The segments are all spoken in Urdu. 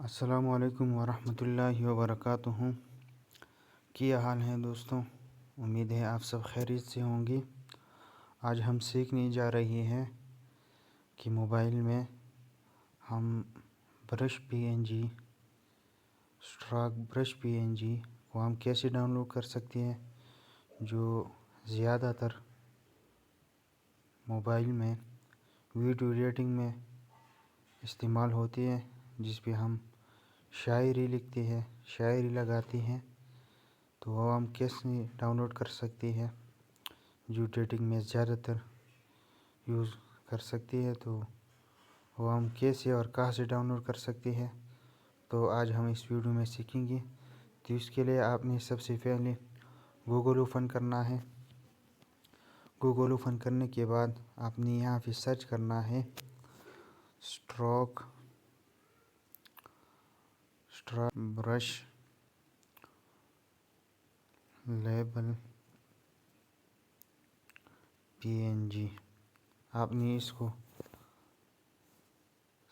السلام علیکم ورحمۃ اللہ وبرکاتہ۔ کیا حال ہیں دوستوں؟ امید ہے آپ سب خیریت سے ہوں گے۔ آج ہم سیکھنے جا رہے ہیں کہ موبائل میں ہم برش PNG اسٹراک برش PNG کو ہم کیسے ڈاؤن لوڈ کر سکتے ہیں، جو زیادہ تر موبائل میں ویڈیو ایڈیٹنگ میں استعمال ہوتی ہے، جس پہ ہم شاعری لکھتے ہیں، شاعری لگاتے ہیں، تو وہ ہم کیسے ڈاؤن لوڈ کر سکتے ہیں، جو ایڈیٹنگ میں زیادہ تر یوز کر سکتے ہیں، تو وہ ہم کیسے اور کہاں سے ڈاؤن لوڈ کر سکتے ہیں، تو آج ہم اس ویڈیو میں سیکھیں گے۔ تو اس کے لیے آپ نے سب سے پہلے گوگل اوپن کرنا ہے۔ گوگل اوپن کرنے کے بعد آپ نے یہاں پہ سرچ کرنا ہے اسٹراک برش لیبل PNG۔ آپ نے اس کو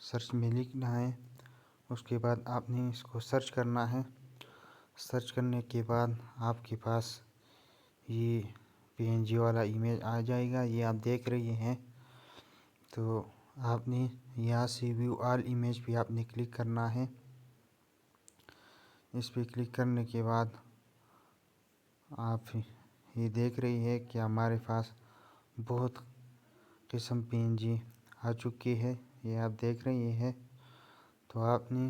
سرچ میں لکھنا ہے، اس کے بعد آپ نے اس کو سرچ کرنا ہے۔ سرچ کرنے کے بعد آپ کے پاس یہ PNG والا ایمیج آ جائے گا، یہ آپ دیکھ رہے ہیں۔ تو آپ نے یہاں سے ویو آل امیج پہ آپ نے کلک کرنا ہے۔ اس پہ کلک کرنے کے بعد آپ یہ دیکھ رہے ہیں کہ ہمارے پاس بہت قسم PNG آ چکی ہے، یہ آپ دیکھ رہے ہیں۔ تو آپ نے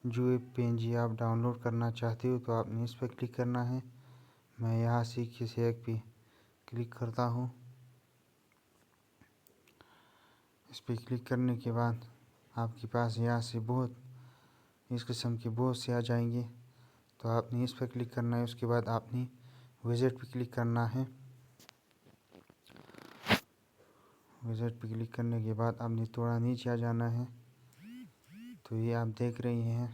جو PNG آپ ڈاؤن لوڈ کرنا چاہتے ہو، تو آپ نے اس پہ کلک کرنا ہے۔ میں یہاں سے کسی ایک پہ کلک کرتا ہوں۔ اس پہ کلک کرنے کے بعد آپ کے پاس یہاں سے بہت اس قسم کے بہت سے آ جائیں گے، تو آپ نے اس پہ کلک کرنا ہے۔ اس کے بعد آپ نے وزٹ پہ کلک کرنا ہے۔ وزٹ پہ کلک کرنے کے بعد آپ نے تھوڑا نیچے آ جانا ہے۔ تو یہ آپ دیکھ رہے ہیں،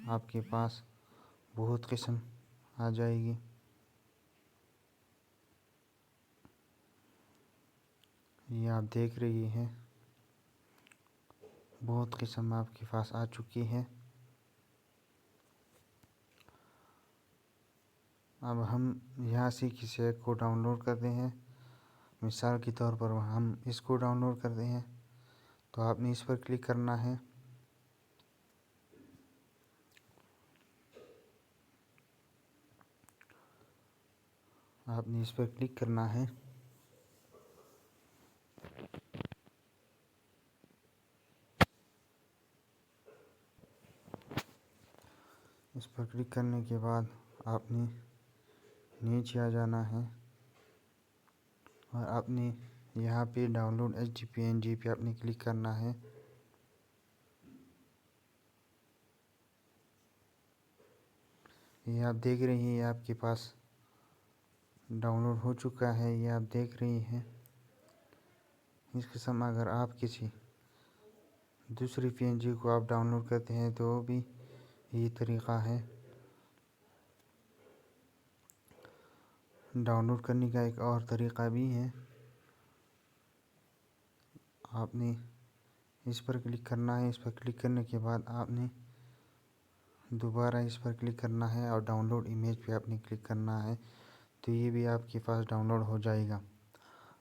آپ کے پاس بہت قسم آ جائے گی۔ یہ آپ دیکھ رہے ہیں، بہت قسم آپ کے پاس آ چکی ہے۔ اب ہم یہاں سے کسی ایک کو ڈاؤن لوڈ کرتے ہیں۔ مثال کے طور پر ہم اس کو ڈاؤن لوڈ کرتے ہیں، تو آپ نے اس پر کلک کرنا ہے۔ آپ نے اس پر کلک کرنا ہے۔ اس پر کلک کرنے کے بعد آپ نے نیچے آ جانا ہے، اور آپ نے یہاں پہ ڈاؤن لوڈ HD PNG پہ آپ نے کلک کرنا ہے۔ یہ آپ دیکھ رہے ہیں، یہ آپ کے پاس ڈاؤن لوڈ ہو چکا ہے، یہ آپ دیکھ رہے ہیں۔ اس قسم اگر آپ کسی دوسری PNG کو آپ ڈاؤن لوڈ کرتے ہیں، تو بھی یہ طریقہ ہے۔ ڈاؤن لوڈ کرنے کا ایک اور طریقہ بھی ہے۔ آپ نے اس پر کلک کرنا ہے۔ اس پر کلک کرنے کے بعد آپ نے دوبارہ اس پر کلک کرنا ہے، اور ڈاؤن لوڈ امیج پہ آپ نے کلک کرنا ہے، تو یہ بھی آپ کے پاس ڈاؤن لوڈ ہو جائے گا۔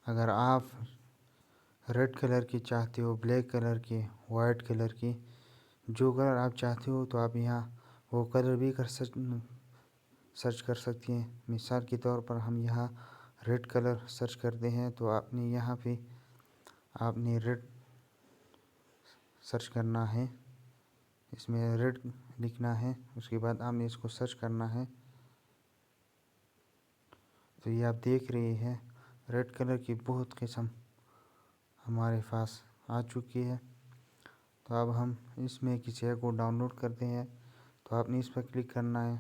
اگر آپ ریڈ کلر کی چاہتے ہو، بلیک کلر کی، وائٹ کلر کی، جو کلر آپ چاہتے ہو، تو آپ یہاں وہ کلر بھی سرچ کر سکتے ہیں۔ مثال کے طور پر ہم یہاں ریڈ کلر سرچ کرتے ہیں، تو آپ نے یہاں پہ آپ نے ریڈ سرچ کرنا ہے، اس میں ریڈ لکھنا ہے۔ اس کے بعد آپ نے اس کو سرچ کرنا ہے۔ تو یہ آپ دیکھ رہے ہیں، ریڈ کلر کی بہت قسم ہمارے پاس آ چکی ہے۔ تو اب ہم اس میں کسی ایک کو ڈاؤن لوڈ کرتے ہیں، تو آپ نے اس پر کلک کرنا ہے۔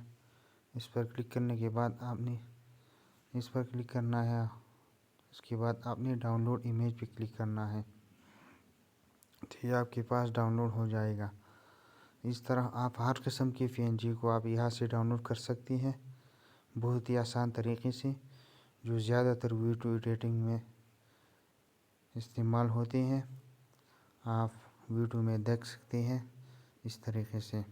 اس پر کلک کرنے کے بعد آپ نے اس پر کلک کرنا ہے۔ اس کے بعد آپ نے ڈاؤن لوڈ امیج پہ کلک کرنا ہے، تو یہ آپ کے پاس ڈاؤن لوڈ ہو جائے گا۔ اس طرح آپ ہر قسم کی PNG کو آپ یہاں سے ڈاؤن لوڈ کر سکتے ہیں، بہت ہی آسان طریقے سے، جو زیادہ تر ویڈیو ایڈیٹنگ میں استعمال ہوتے ہیں۔ آپ ویڈیو میں دیکھ سکتے ہیں اس طریقے سے۔